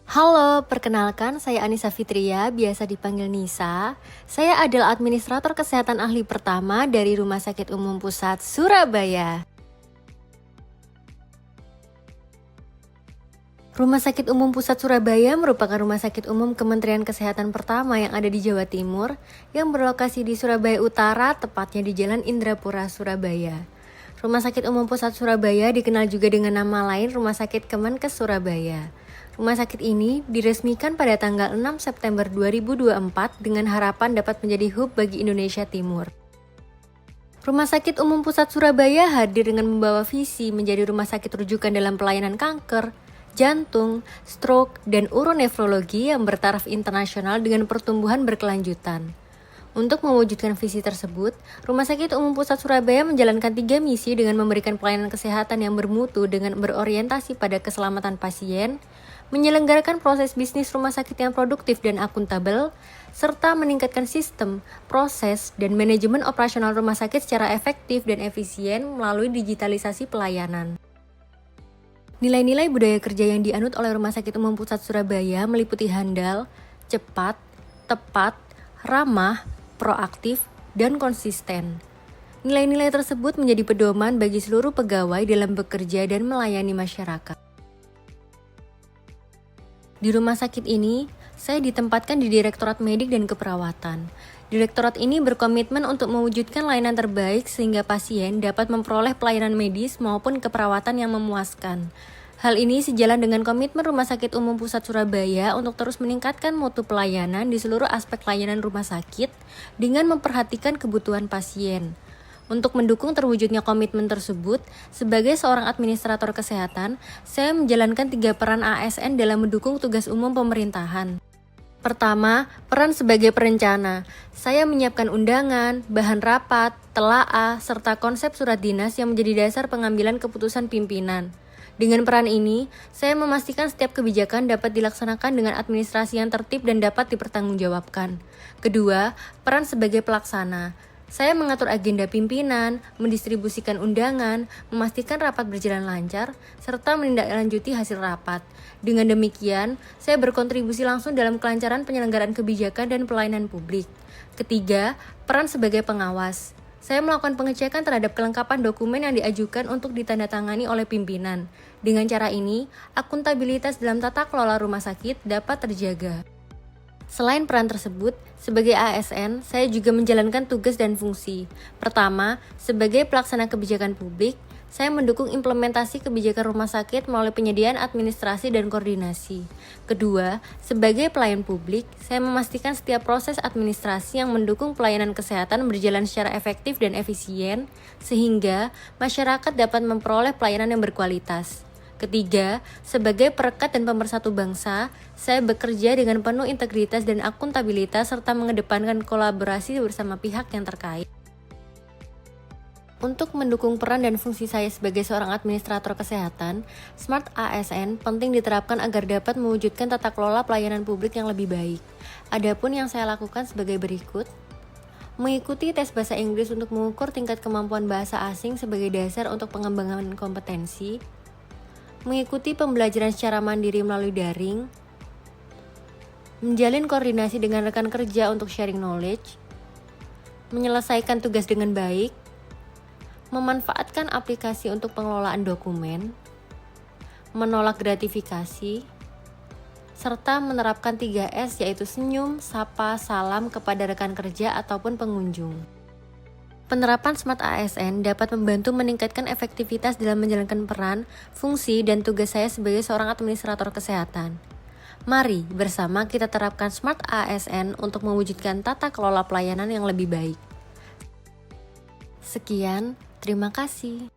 Halo, perkenalkan saya Anissa Fitria, biasa dipanggil Nisa. Saya adalah administrator kesehatan ahli pertama dari Rumah Sakit Umum Pusat Surabaya. Rumah Sakit Umum Pusat Surabaya merupakan rumah sakit umum Kementerian Kesehatan pertama yang ada di Jawa Timur, yang berlokasi di Surabaya Utara, tepatnya di Jalan Indrapura, Surabaya. Rumah Sakit Umum Pusat Surabaya dikenal juga dengan nama lain Rumah Sakit Kemenkes Surabaya. Rumah sakit ini diresmikan pada tanggal 6 September 2024 dengan harapan dapat menjadi hub bagi Indonesia Timur. Rumah Sakit Umum Pusat Surabaya hadir dengan membawa visi menjadi rumah sakit rujukan dalam pelayanan kanker, jantung, stroke, dan uronefrologi yang bertaraf internasional dengan pertumbuhan berkelanjutan. Untuk mewujudkan visi tersebut, Rumah Sakit Umum Pusat Surabaya menjalankan 3 misi dengan memberikan pelayanan kesehatan yang bermutu dengan berorientasi pada keselamatan pasien, menyelenggarakan proses bisnis rumah sakit yang produktif dan akuntabel, serta meningkatkan sistem, proses, dan manajemen operasional rumah sakit secara efektif dan efisien melalui digitalisasi pelayanan. Nilai-nilai budaya kerja yang dianut oleh Rumah Sakit Umum Pusat Surabaya meliputi handal, cepat, tepat, ramah, proaktif, dan konsisten. Nilai-nilai tersebut menjadi pedoman bagi seluruh pegawai dalam bekerja dan melayani masyarakat. Di rumah sakit ini, saya ditempatkan di Direktorat Medik dan Keperawatan. Direktorat ini berkomitmen untuk mewujudkan layanan terbaik sehingga pasien dapat memperoleh pelayanan medis maupun keperawatan yang memuaskan. Hal ini sejalan dengan komitmen Rumah Sakit Umum Pusat Surabaya untuk terus meningkatkan mutu pelayanan di seluruh aspek layanan rumah sakit dengan memperhatikan kebutuhan pasien. Untuk mendukung terwujudnya komitmen tersebut, sebagai seorang administrator kesehatan, saya menjalankan 3 peran ASN dalam mendukung tugas umum pemerintahan. Pertama, peran sebagai perencana. Saya menyiapkan undangan, bahan rapat, telaah, serta konsep surat dinas yang menjadi dasar pengambilan keputusan pimpinan. Dengan peran ini, saya memastikan setiap kebijakan dapat dilaksanakan dengan administrasi yang tertib dan dapat dipertanggungjawabkan. Kedua, peran sebagai pelaksana. Saya mengatur agenda pimpinan, mendistribusikan undangan, memastikan rapat berjalan lancar, serta menindaklanjuti hasil rapat. Dengan demikian, saya berkontribusi langsung dalam kelancaran penyelenggaraan kebijakan dan pelayanan publik. Ketiga, peran sebagai pengawas. Saya melakukan pengecekan terhadap kelengkapan dokumen yang diajukan untuk ditandatangani oleh pimpinan. Dengan cara ini, akuntabilitas dalam tata kelola rumah sakit dapat terjaga. Selain peran tersebut, sebagai ASN, saya juga menjalankan tugas dan fungsi. Pertama, sebagai pelaksana kebijakan publik, saya mendukung implementasi kebijakan rumah sakit melalui penyediaan administrasi dan koordinasi. Kedua, sebagai pelayan publik, saya memastikan setiap proses administrasi yang mendukung pelayanan kesehatan berjalan secara efektif dan efisien, sehingga masyarakat dapat memperoleh pelayanan yang berkualitas. Ketiga, sebagai perekat dan pemersatu bangsa, saya bekerja dengan penuh integritas dan akuntabilitas serta mengedepankan kolaborasi bersama pihak yang terkait. Untuk mendukung peran dan fungsi saya sebagai seorang administrator kesehatan, Smart ASN penting diterapkan agar dapat mewujudkan tata kelola pelayanan publik yang lebih baik. Adapun yang saya lakukan sebagai berikut: mengikuti tes bahasa Inggris untuk mengukur tingkat kemampuan bahasa asing sebagai dasar untuk pengembangan kompetensi, mengikuti pembelajaran secara mandiri melalui daring, menjalin koordinasi dengan rekan kerja untuk sharing knowledge, menyelesaikan tugas dengan baik, memanfaatkan aplikasi untuk pengelolaan dokumen, menolak gratifikasi, serta menerapkan 3S yaitu senyum, sapa, salam kepada rekan kerja ataupun pengunjung. Penerapan Smart ASN dapat membantu meningkatkan efektivitas dalam menjalankan peran, fungsi, dan tugas saya sebagai seorang administrator kesehatan. Mari bersama kita terapkan Smart ASN untuk mewujudkan tata kelola pelayanan yang lebih baik. Sekian, terima kasih.